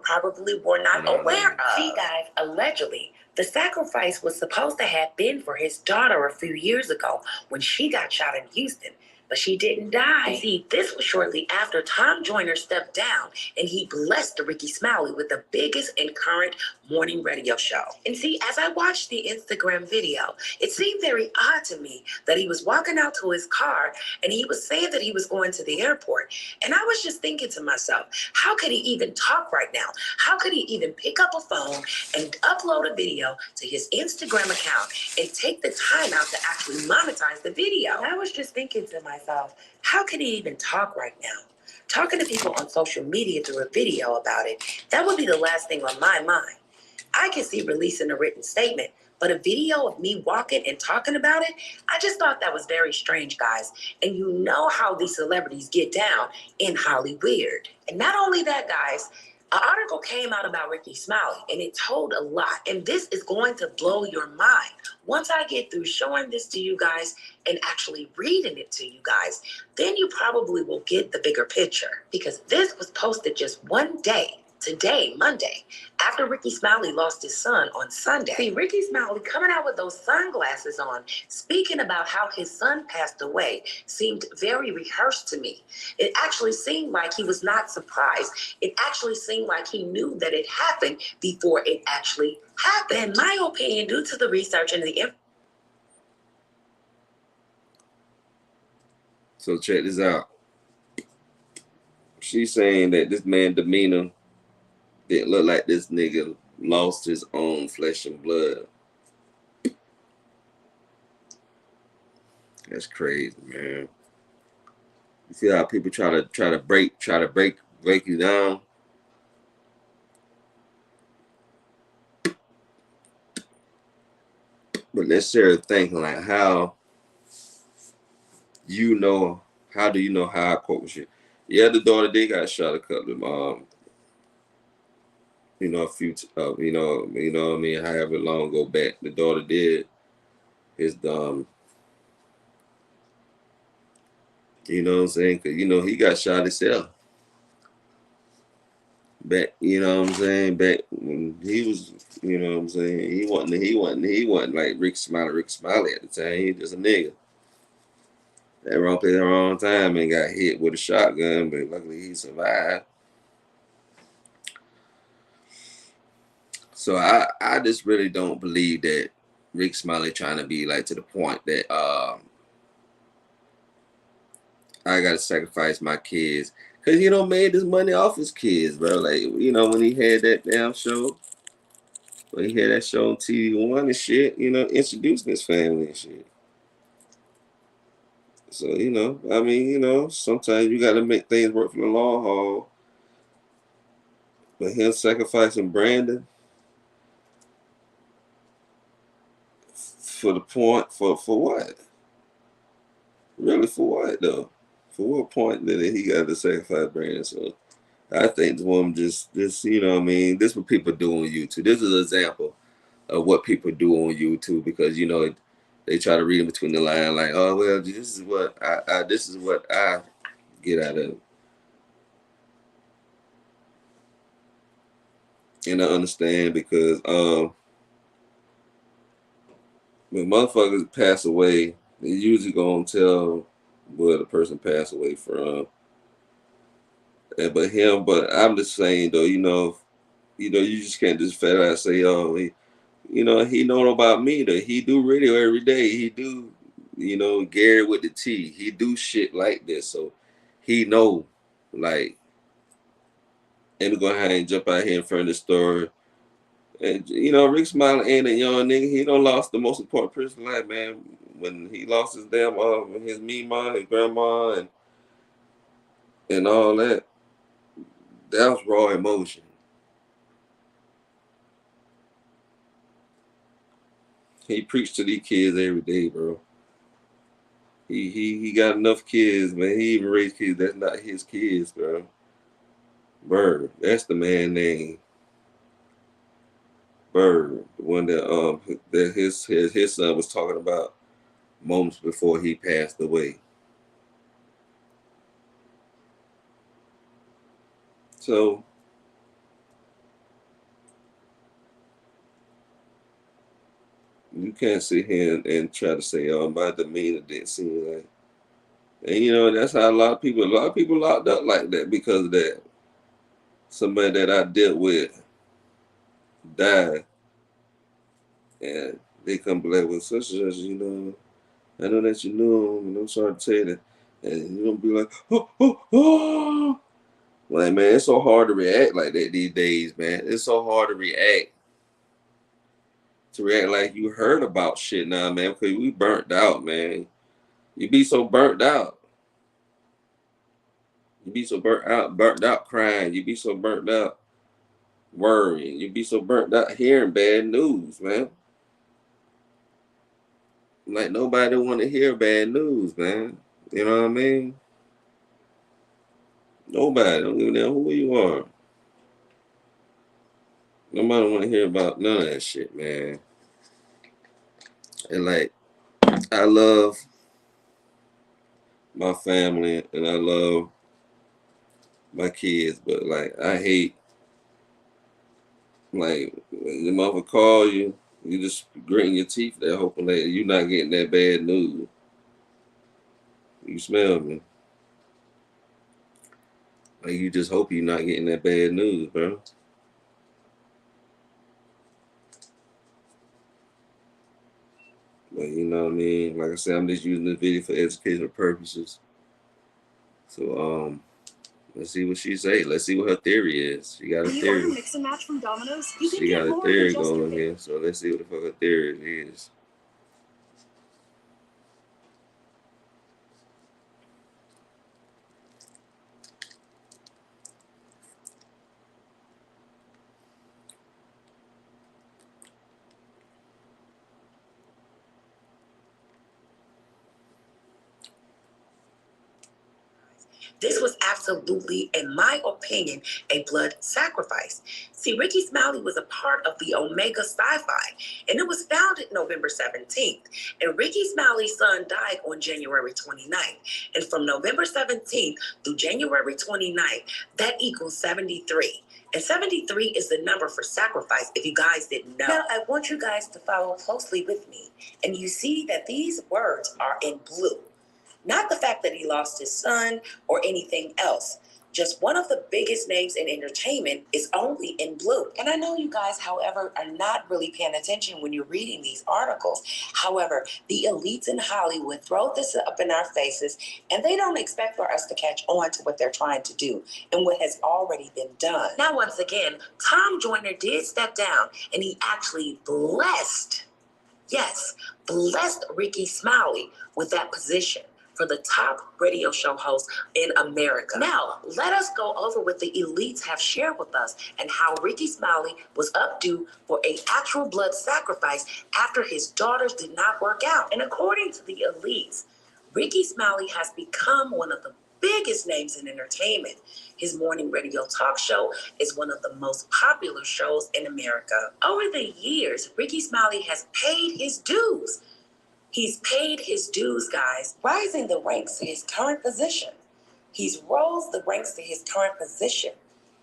not aware of. See, guys, allegedly, the sacrifice was supposed to have been for his daughter a few years ago when she got shot in Houston. But she didn't die. And see, this was shortly after Tom Joyner stepped down and he blessed Ricky Smiley with the biggest and current morning radio show. And see, as I watched the Instagram video, it seemed very odd to me that he was walking out to his car and he was saying that he was going to the airport. And I was just thinking to myself, how could he even talk right now? How could he even pick up a phone and upload a video to his Instagram account and take the time out to actually monetize the video? And I was just thinking to myself, how could he even talk right now? Talking to people on social media through a video about it, that would be the last thing on my mind. I can see releasing a written statement, but a video of me walking and talking about it, I just thought that was very strange, guys. And you know how these celebrities get down in Hollywood. And not only that, guys, an article came out about Ricky Smiley, and it told a lot. And this is going to blow your mind. Once I get through showing this to you guys and actually reading it to you guys, then you probably will get the bigger picture. Because this was posted just one day, today, Monday, after Ricky Smiley lost his son on Sunday. See, Ricky Smiley coming out with those sunglasses on, speaking about how his son passed away, seemed very rehearsed to me. It actually seemed like he was not surprised. It actually seemed like he knew that it happened before it actually happened. In my opinion, due to the research and the So check this out. She's saying that this man demeanor didn't look like this nigga lost his own flesh and blood. That's crazy, man. You see how people try to break you down? But necessarily thinking like how do you know how I quote shit? Yeah, the daughter did got shot a couple of you know, a few you know what I mean, however long ago back. The daughter did his You know what I'm saying? Cause you know he got shot himself back. You know what I'm saying? Back when he was, you know what I'm saying? He wasn't like Rick Smiley at the time. He just a nigga. That wrong place at the wrong time and got hit with a shotgun, but luckily he survived. So I just really don't believe that Rick Smiley trying to be like to the point that I gotta sacrifice my kids. Cause you know made this money off his kids, bro. Like, you know, when he had that damn show, when he had that show on TV1 and shit, you know, introducing his family and shit. So, you know, I mean, you know, sometimes you gotta make things work for the long haul. But him sacrificing Brandon for the point for what? Really, for what though? For what point did he got to sacrifice Brandon? So I think the woman just you know what I mean, this is what people do on YouTube. This is an example of what people do on YouTube because you know they try to read in between the line like, oh well, this is what I get out of it. And I understand because when motherfuckers pass away, they usually gonna tell where the person passed away from. But I'm just saying though, you just can't just flat out say, oh, he know about me. Though he do radio every day. He do, Gary with the T. He do shit like this, so he know, like, and we go ahead and jump out here in front of the story. And Rick Smiley ain't a young nigga. He don't lost the most important person in life, man. When he lost his damn his mama, his grandma, and all that, that was raw emotion. He preached to these kids every day, bro. He got enough kids, man. He even raised kids that's not his kids, bro. Bird, that's the man name. Bird, the one that his son was talking about moments before he passed away. So you can't sit here and try to say, "Oh, my demeanor didn't seem like." And that's how a lot of people locked up like that because of that. Somebody that I dealt with died, and they come back with such and such, I know that you knew him, and I'm sorry to tell you that. And you're gonna be like, oh, oh, oh. Like, man, it's so hard to react like that these days, man. It's so hard to react like you heard about shit now, man, because we burnt out, man. You be so burnt out. You be so burnt out crying. You be so burnt out worrying. You be so burnt out hearing bad news, man. Like nobody want to hear bad news, man. You know what I mean? Nobody. Don't give a damn who you are. Nobody want to hear about none of that shit, man. And like, I love my family and I love my kids, but like, I hate like when the mother call you, you just gritting your teeth there, hoping that you're not getting that bad news. You smell me? Like you just hope you're not getting that bad news, bro. But you know what I mean? Like I said, I'm just using this video for educational purposes. So let's see what she say. Let's see what her theory is. She got a theory. Mix and match from Domino's, she got a theory going here. So let's see what the fuck her theory is. This was absolutely, in my opinion, a blood sacrifice. See, Ricky Smiley was a part of the Omega Sci-Fi, and it was founded November 17th. And Ricky Smiley's son died on January 29th. And from November 17th through January 29th, that equals 73. And 73 is the number for sacrifice, if you guys didn't know. Now, I want you guys to follow closely with me. And you see that these words are in blue. Not the fact that he lost his son or anything else. Just one of the biggest names in entertainment is only in blue. And I know you guys, however, are not really paying attention when you're reading these articles. However, the elites in Hollywood throw this up in our faces, and they don't expect for us to catch on to what they're trying to do and what has already been done. Now, once again, Tom Joyner did step down, and he actually blessed Ricky Smiley with that position for the top radio show host in America. Now, let us go over what the elites have shared with us and how Ricky Smiley was updue for an actual blood sacrifice after his daughters did not work out. And according to the elites, Ricky Smiley has become one of the biggest names in entertainment. His morning radio talk show is one of the most popular shows in America. Over the years, Ricky Smiley has paid his dues. He's paid his dues, guys, rising the ranks to his current position. He's rose the ranks to his current position,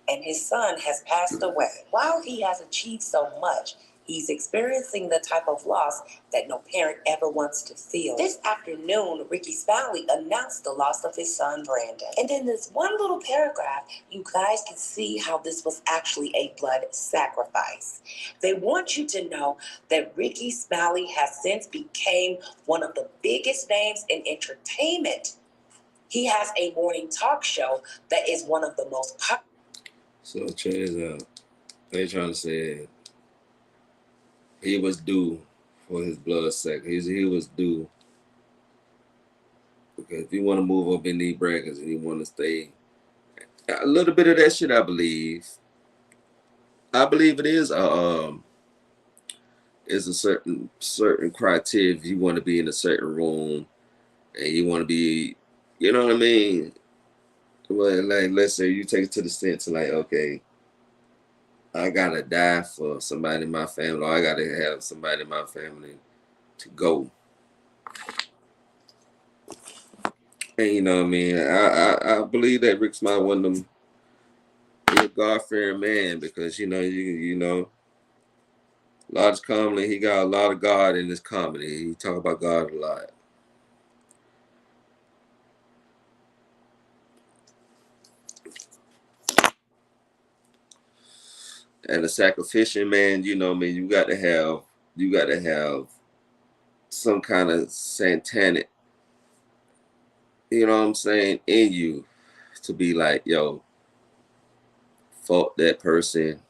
and his son has passed away. While he has achieved so much, he's experiencing the type of loss that no parent ever wants to feel. This afternoon, Ricky Smiley announced the loss of his son, Brandon. And in this one little paragraph, you guys can see how this was actually a blood sacrifice. They want you to know that Ricky Smiley has since become one of the biggest names in entertainment. He has a morning talk show that is one of the most popular. So check this out. They trying to say he was due for his blood sacrifice. He was due because if you want to move up in these brackets and you want to stay, a little bit of that shit, I believe it is a certain criteria. If you want to be in a certain room and you want to be, you know what I mean. Well, like let's say you take it to the sense of like, okay, I gotta die for somebody in my family, or I gotta have somebody in my family to go. And you know what I mean? I believe that Rick Smiley one of them, he a God-fearing man because you know, a lot of comedy, he got a lot of God in his comedy. He talk about God a lot. And a sacrificial man, you know what I mean, you got to have some kind of satanic, you know what I'm saying, in you to be like, yo, fuck that person.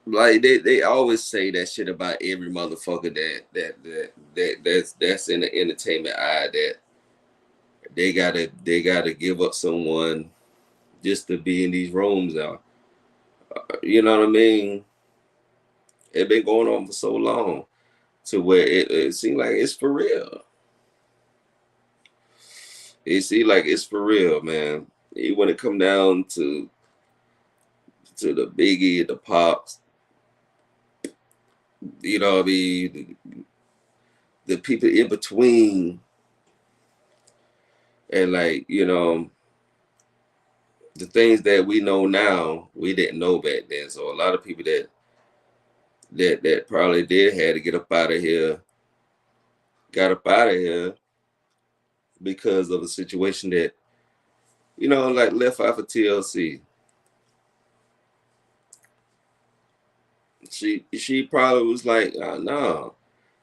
Like they always say that shit about every motherfucker that's in the entertainment eye, that they gotta give up someone just to be in these rooms out. You know what I mean? It been going on for so long to where it seems like it's for real. It seems like it's for real, man. When it come down to the Biggie, the Pops, you know what I mean, the people in between, and like, you know, the things that we know now, we didn't know back then. So a lot of people that probably did had to get up out of here, got up out of here because of a situation that, you know, like left out for TLC. She probably was like, no,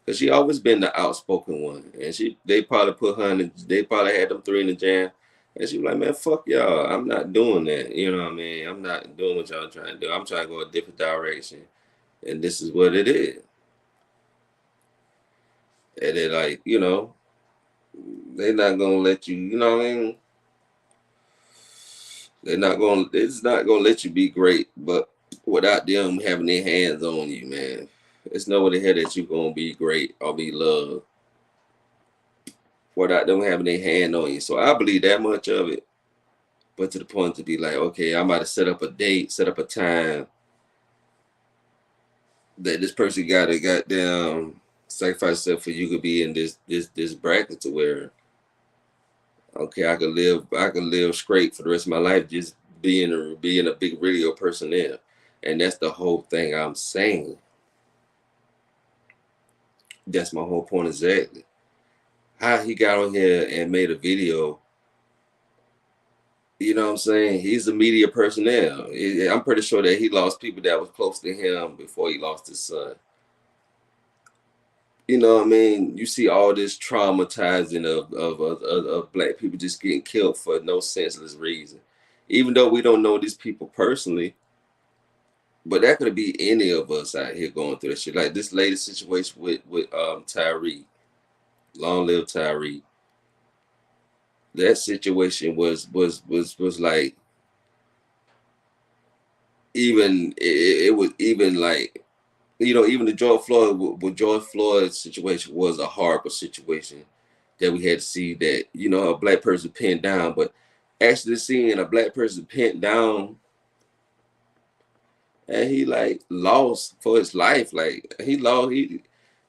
because she always been the outspoken one, and they probably put her in. They probably had them three in the jam, and she was like, man, fuck y'all, I'm not doing that. You know what I mean? I'm not doing what y'all trying to do. I'm trying to go a different direction, and this is what it is. And they're like, you know, they're not gonna let you. You know what I mean? It's not gonna let you be great, but without them having their hands on you, man, it's no way the hell that you gonna be great or be loved. without them having their hand on you. So I believe that much of it. But to the point to be like, okay, I'm about to set up a date, set up a time that this person got to goddamn sacrifice herself for you could be in this bracket to where, okay, I can live straight for the rest of my life just being a big radio personnel. And that's the whole thing I'm saying. That's my whole point exactly. How he got on here and made a video, you know what I'm saying? He's a media personnel. I'm pretty sure that he lost people that was close to him before he lost his son. You know what I mean? You see all this traumatizing of black people just getting killed for no senseless reason. Even though we don't know these people personally, but that could be any of us out here going through that shit. Like this latest situation with Tyreek. Long live Tyreek. That situation was like even it was even like, you know, even the George Floyd situation was a horrible situation that we had to see, that, you know, a black person pinned down, but actually seeing a black person pinned down and he like lost for his life, like he lost, he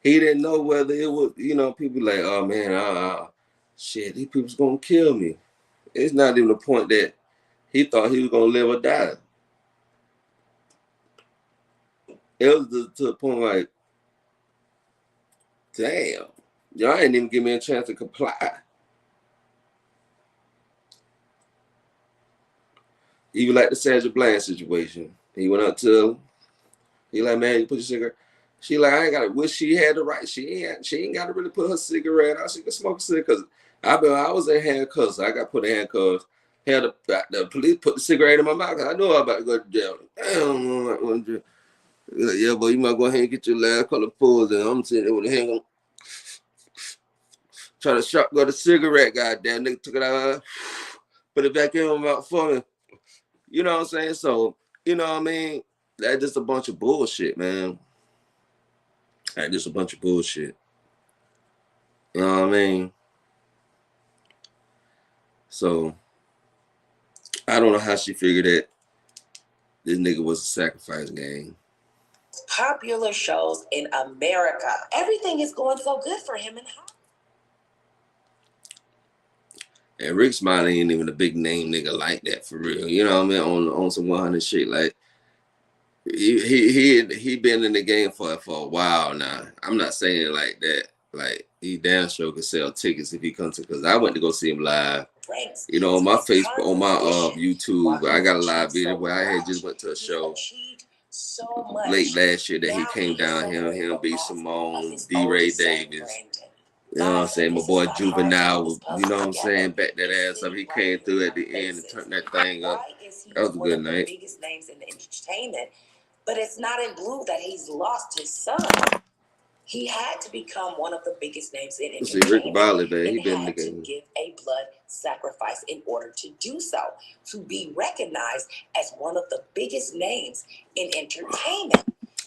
didn't know whether it was, you know, people like, oh man, shit, these people's gonna kill me. It's not even the point that he thought he was gonna live or die. It was to the point like, damn, y'all ain't even give me a chance to comply. Even like the Sandra Bland situation. He went up to her. He like, man, you put your cigarette. She like, I ain't gotta wish she had the right. She ain't gotta really put her cigarette out. She can smoke a cigarette. Cause I was in handcuffs. So I got put in handcuffs. Had the police put the cigarette in my mouth. I know I'm about to go to jail. Damn, I'm not going to jail. Like, yeah, boy, you might go ahead and get your last couple of pulls, and I'm sitting there with a hand trying to shotgun the cigarette. Goddamn, nigga took it out, put it back in my mouth for me. You know what I'm saying? So, you know what I mean? That's just a bunch of bullshit, man. That's just a bunch of bullshit. You know what I mean? So, I don't know how she figured that this nigga was a sacrifice game. Popular shows in America. Everything is going so good for him and Hollywood. And Rick Smiley ain't even a big name nigga like that for real. You know what I mean? On some 100 shit. Like, he been in the game for a while now. I'm not saying like that. Like, he damn sure could sell tickets if he comes to, because I went to go see him live. You know, on my Facebook, on my YouTube, I got a live video where I had just went to a show late last year that he came down here, him, B. Simone, D-Ray Davis. You know what I'm saying? My boy Juvenile, you know what I'm saying? Back that ass up. He came through at the end and turned that thing up. That was a good night. Biggest names in the entertainment, but it's not in blue that he's lost his son. He had to become one of the biggest names in entertainment. See, Rick Barley, man, he been in the game. To give a blood sacrifice in order to do so, to be recognized as one of the biggest names in entertainment.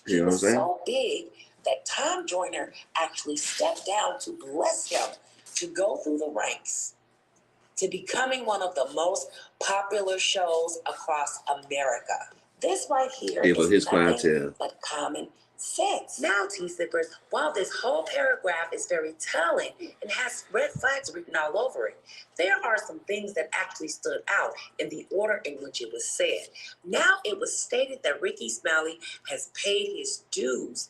He was so big that Tom Joyner actually stepped down to bless him to go through the ranks to becoming one of the most popular shows across America. This right here is his clientele, but common sense. Now, T-Sippers, while this whole paragraph is very telling and has red flags written all over it, there are some things that actually stood out in the order in which it was said. Now, it was stated that Ricky Smiley has paid his dues,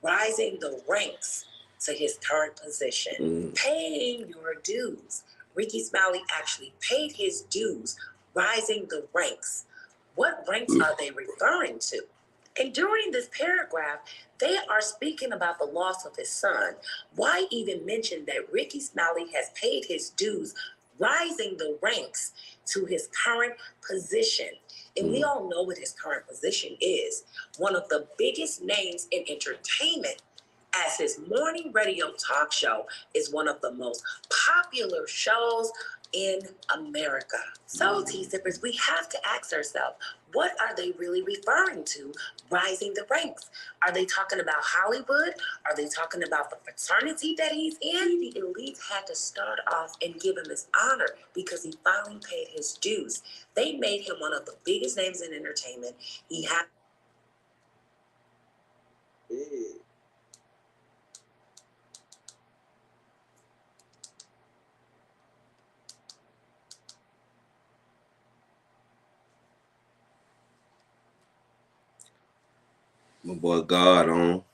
rising the ranks to his current position. Paying your dues. Ricky Smiley actually paid his dues, rising the ranks. What ranks are they referring to? And during this paragraph, they are speaking about the loss of his son. Why even mention that Ricky Smiley has paid his dues, rising the ranks to his current position? And we all know what his current position is. One of the biggest names in entertainment as his morning radio talk show is one of the most popular shows in America. So, T-Zippers, we have to ask ourselves, what are they really referring to rising the ranks? Are they talking about Hollywood? Are they talking about the fraternity that he's in? The elites had to start off and give him his honor because he finally paid his dues. They made him one of the biggest names in entertainment. He had My boy God on.